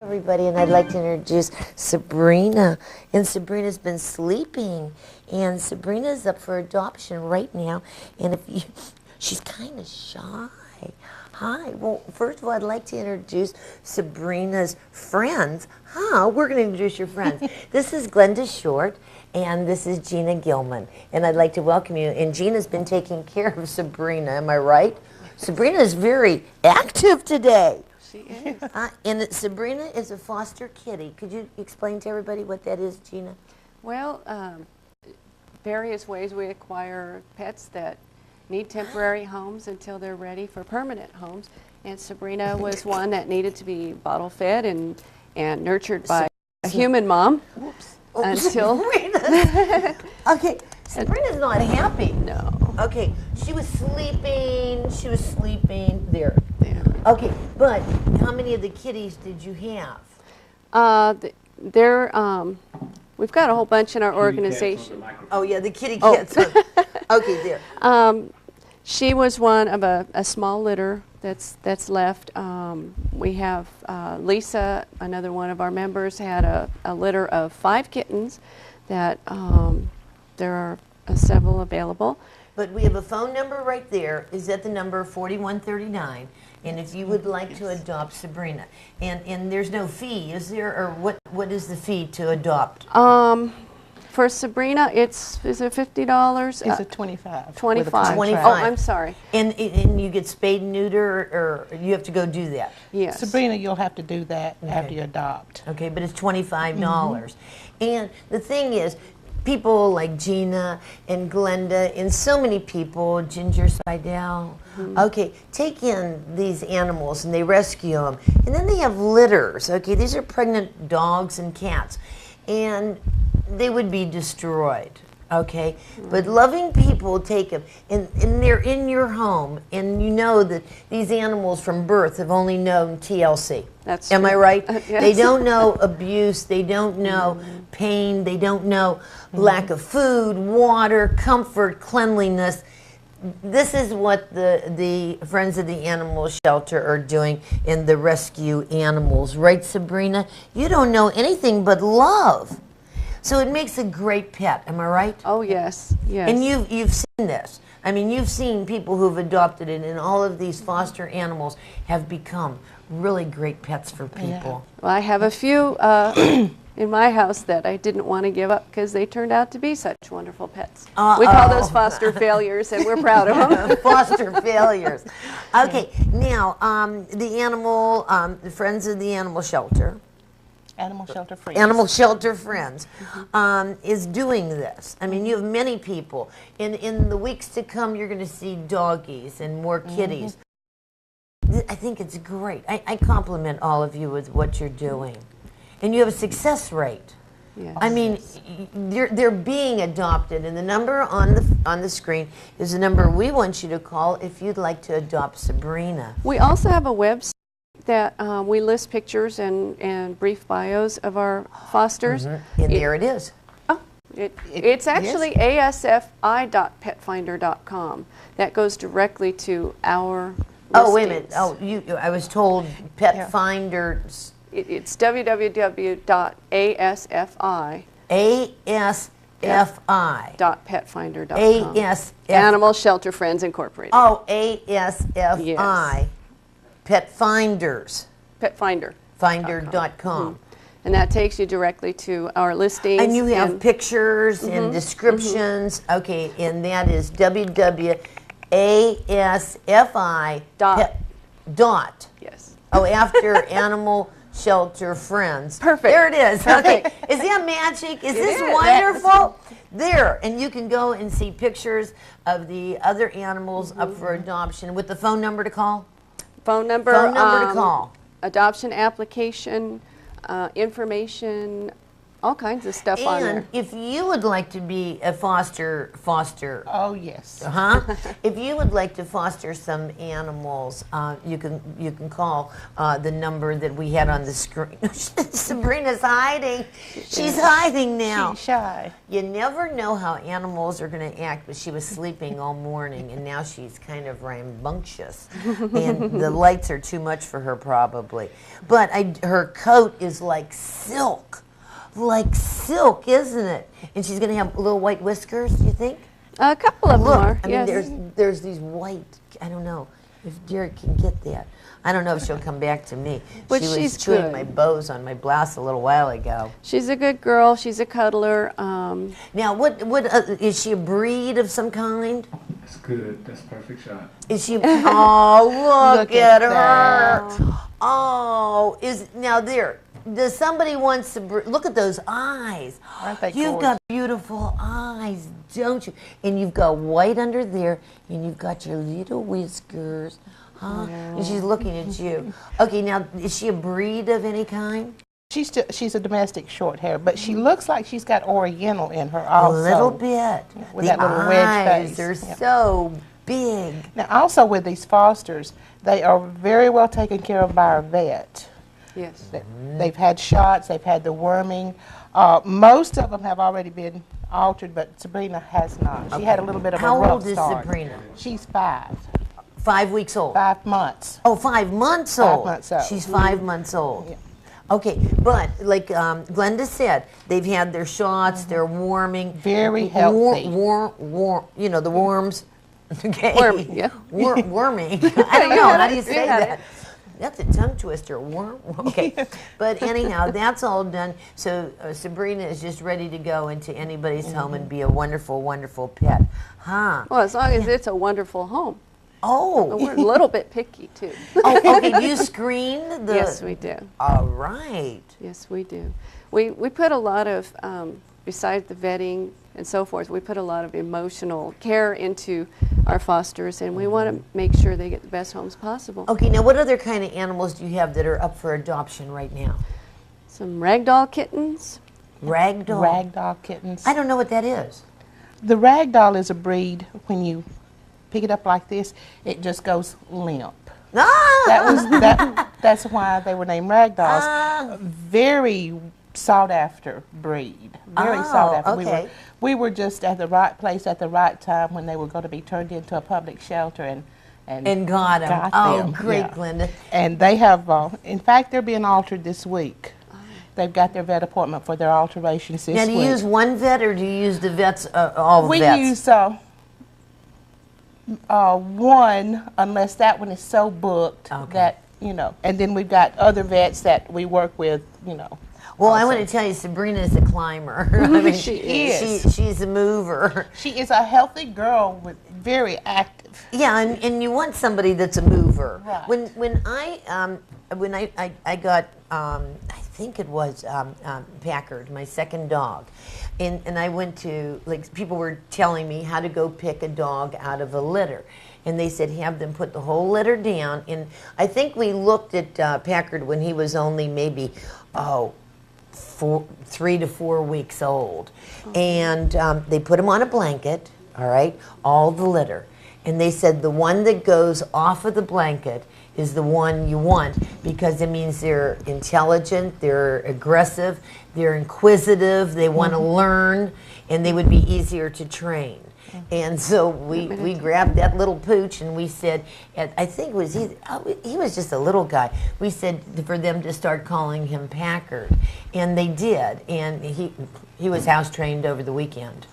Everybody, and I'd like to introduce Sabrina. And Sabrina's been sleeping, and Sabrina's up for adoption right now. And she's kind of shy. Hi. Well, first of all, I'd like to introduce Sabrina's friends. We're going to introduce your friends. This is Glynda Short, and this is Gina Gillman. And I'd like to welcome you. And Gina's been taking care of Sabrina. Am I right? Sabrina is very active today. She is. And Sabrina is a foster kitty. Could you explain to everybody what that is, Gina? Well, various ways we acquire pets that need temporary homes until they're ready for permanent homes. And Sabrina was one that needed to be bottle fed and nurtured by a human mom. Whoops. Until Sabrina. Okay, Sabrina's not happy. No. Okay, she was sleeping. There. There. Okay, but how many of the kitties did you have? We've got a whole bunch in our organization. Oh yeah, the kitty cats. Okay, there. She was one of a small litter that's left. We have Lisa, another one of our members, had a litter of 5 kittens that there are several available. But we have a phone number right there. Is that the number 4139? And if you would like to adopt Sabrina, and there's no fee, is there, or what is the fee to adopt? For Sabrina, is it $50? It's a 25. 25. 25. Oh, I'm sorry. And you get spayed and neuter, or you have to go do that? Yes. Sabrina, you'll have to do that after you adopt. Okay, but it's $25. And the thing is, people like Gina and Glynda and so many people, Ginger Seidel, okay, take in these animals and they rescue them. And then they have litters, okay? These are pregnant dogs and cats. And they would be destroyed, okay? But loving people take them, and they're in your home, and you know that these animals from birth have only known TLC. That's Am I true. right? Yes. They don't know abuse, they don't know pain, they don't know lack of food, water, comfort, cleanliness. This is what the Friends of the Animal Shelter are doing in the rescue animals. Right, Sabrina? You don't know anything but love. So it makes a great pet, am I right? Oh, yes, yes. And you've seen this. I mean, you've seen people who've adopted it, and all of these foster animals have become really great pets for people. Yeah. Well, I have a few in my house that I didn't want to give up because they turned out to be such wonderful pets. We call those foster failures, and we're proud of them. Foster failures. Okay, now, the Friends of the Animal Shelter, Animal Shelter Friends. Animal Shelter Friends is doing this. I mean, you have many people. In the weeks to come, you're going to see doggies and more kitties. I think it's great. I compliment all of you with what you're doing. And you have a success rate. Yes. I mean, they're being adopted, and the number on the screen is the number we want you to call if you'd like to adopt Sabrina. We also have a website that we list pictures and brief bios of our fosters. And there it is. It's actually asfi.petfinder.com. That goes directly to our Oh, wait a minute. listings. Oh, I was told Pet Finders. It's www.asfi. ASFI. .petfinder.com. ASF. Animal Shelter Friends Incorporated. Oh, ASFI. Yes. Pet Finders. Pet Finder. Finder.com. And that takes you directly to our listings. And you have pictures and descriptions. Okay, and that is www.asfi. Dot. Yes. Oh, after Animal Shelter Friends. Perfect. There it is. Perfect. Okay. Is that magic? Is this is. wonderful? There. And you can go and see pictures of the other animals up for adoption with the phone number to call? Phone number Phone number to call. Adoption application, information, all kinds of stuff on there. And if you would like to be a foster, Oh, yes. if you would like to foster some animals, you can call the number that we had on the screen. Sabrina's hiding. She's hiding now. She's shy. You never know how animals are going to act, but she was sleeping all morning, and now she's kind of rambunctious, and the lights are too much for her probably. But her coat is like silk. Like silk, isn't it? And she's going to have little white whiskers, you think? A couple of them Look, are, I mean, yes. there's these white, I don't know if Derek can get that. I don't know if she'll come back to me. But she was she's chewing good. my bows on my blouse a little while ago. She's a good girl. She's a cuddler. Now, what is she a breed of some kind? That's good. That's a perfect shot. Is she? Oh, look, Look at at her! Oh, does somebody wants to look at those eyes? Aren't they You've got beautiful eyes, don't you? And you've got white under there, and you've got your little whiskers, huh? And she's looking at you. Okay, now is she a breed of any kind? She's a domestic short hair, but she looks like she's got Oriental in her also. A little bit. With The that little wedge eyes face. are Yeah. so big. Now, also with these fosters, they are very well taken care of by our vet. yes. They've had shots, they've had the worming. Most of them have already been altered, but Sabrina has not. She had a little bit of How a rough old is start. Sabrina? She's 5. 5 weeks old. 5 months. Oh, 5 months 5 old. months old. She's 5 months old. Yeah. Okay, but like Glynda said, they've had their shots, they're warming. Very healthy. You know, the worms. Okay. Worming, yeah. Worming. I don't know. How do you You say had that? That's a tongue twister. Worm. Okay. But anyhow, that's all done. So Sabrina is just ready to go into anybody's home and be a wonderful, wonderful pet. Huh? Well, as long as it's a wonderful home. But Oh. we're a little bit picky, too. Oh, okay. Do you screen the? Yes, we do. All right. Yes, we do. We put a lot of, besides the vetting and so forth, we put a lot of emotional care into our fosters, and we want to make sure they get the best homes possible. Okay, now what other kind of animals do you have that are up for adoption right now? Some ragdoll kittens. Ragdoll? Ragdoll kittens. I don't know what that is. The ragdoll is a breed, when you pick it up like this, it just goes limp. Ah! That's why they were named ragdolls. Ah. Very sought after breed. Very Oh, sought after. okay. We were just at the right place at the right time when they were going to be turned into a public shelter And got them. got Oh, them, great, yeah. Glynda. And they have, in fact, they're being altered this week. They've got their vet appointment for their alterations this Now, week. do you use one vet or do you use the vets, all the We vets? use one, unless that one is so booked Okay. that, and then we've got other vets that we work with, Well, I also. want to tell you, Sabrina is a climber. I mean, She is. She's a mover. She is a healthy girl with very active. Yeah, and you want somebody that's a mover. Right. When I got I think it was Packard, my second dog, and I went to, like, people were telling me how to go pick a dog out of a litter, and they said have them put the whole litter down. And I think we looked at Packard when he was only maybe 3 to 4 weeks old, and they put him on a blanket. All right, all the litter. And they said the one that goes off of the blanket is the one you want, because it means they're intelligent, they're aggressive, they're inquisitive, they want to learn, and they would be easier to train. And so we grabbed that little pooch and we said, I think it was he was just a little guy. We said for them to start calling him Packard, and they did. And he was house trained over the weekend.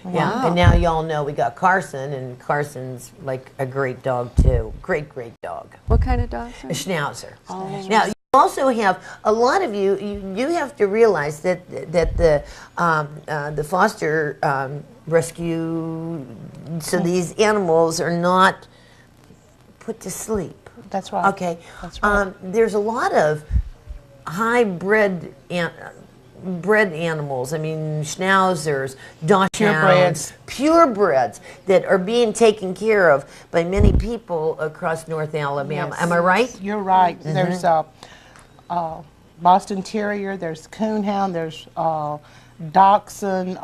Yeah, Wow. and now y'all know we got Carson, and Carson's like a great dog too. Great dog. What kind of dogs A are Schnauzer. Oh. Now you also have a lot of you have to realize that the foster rescue, so these animals are not put to sleep. That's right. Okay. That's right. There's a lot of hybrid bred animals. I mean, schnauzers, dachshunds, purebreds that are being taken care of by many people across North Alabama. Yes. Am I right? You're right. There's Boston Terrier, there's Coonhound, there's Dachshund,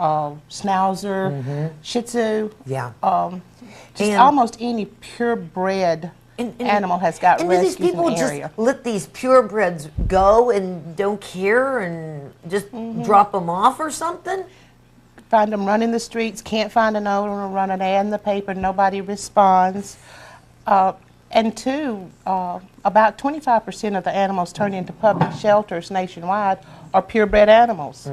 Schnauzer, Shih Tzu. Yeah. Just And- almost any purebred animal has got And do these rescues in people the just area. let these purebreds go and don't care and just drop them off or something? Find them running the streets, can't find an owner, run an ad in the paper, nobody responds. And two, about 25% of the animals turned into public shelters nationwide are purebred animals.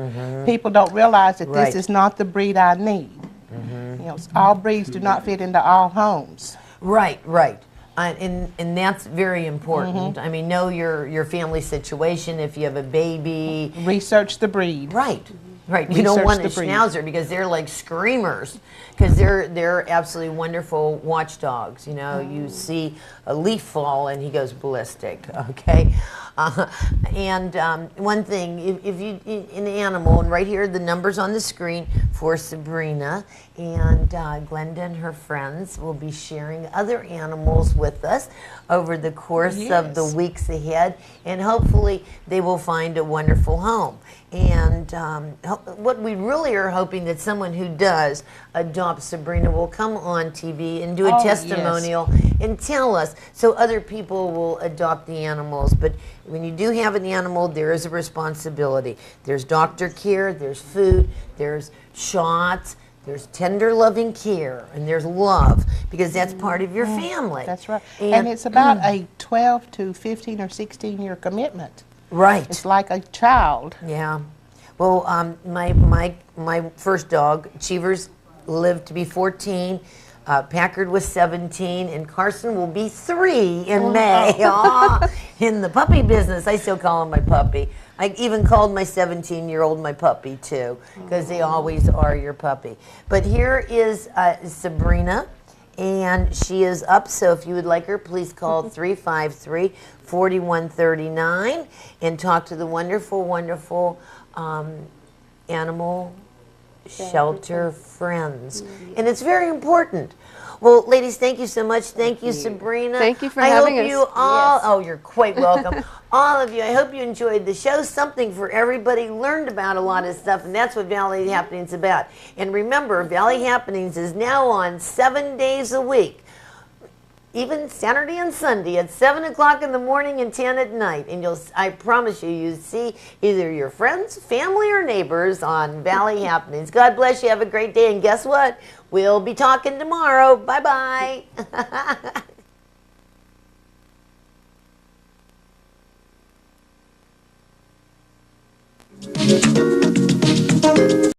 People don't realize that Right. this is not the breed I need. You know, all breeds do not fit into all homes. Right, right. And that's very important. I mean, know your family situation. If you have a baby, Research the breed. right, right. You don't Research want a the breed. schnauzer because they're like screamers. Because they're absolutely wonderful watchdogs. You know, you see a leaf fall and he goes ballistic. Okay, and one thing, if you an animal, and right here the numbers on the screen for Sabrina, and Glynda and her friends will be sharing other animals with us over the course of the Yes. weeks ahead, and hopefully they will find a wonderful home. And what we really are hoping that someone who does adopt Sabrina will come on TV and do a Oh, yes. testimonial and tell us so other people will adopt the animals. But when you do have an animal, there is a responsibility. There's doctor care, there's food, there's shots, there's tender loving care, and there's love because that's part of your family. That's right. And it's about a 12 to 15 or 16-year commitment. Right. It's like a child. Yeah. Well, my first dog, Cheevers, lived to be 14. Packard was 17, and Carson will be 3 in May. Aw, in the puppy business, I still call him my puppy. I even called my 17-year-old my puppy, too, because they always are your puppy. But here is Sabrina, and she is up, so if you would like her, please call 353-4139 and talk to the wonderful, wonderful animal shelter friends. And it's very important. Well, ladies, thank you so much. Thank you, Sabrina. Thank you for I having hope us. you all, Yes. oh, you're quite welcome. All of you, I hope you enjoyed the show. Something for everybody, learned about a lot of stuff, and that's what Valley Happenings is about. And remember, Valley Happenings is now on 7 days a week. Even Saturday and Sunday at 7 o'clock in the morning and 10 at night. And I promise you see either your friends, family, or neighbors on Valley Happenings. God bless you. Have a great day. And guess what? We'll be talking tomorrow. Bye-bye.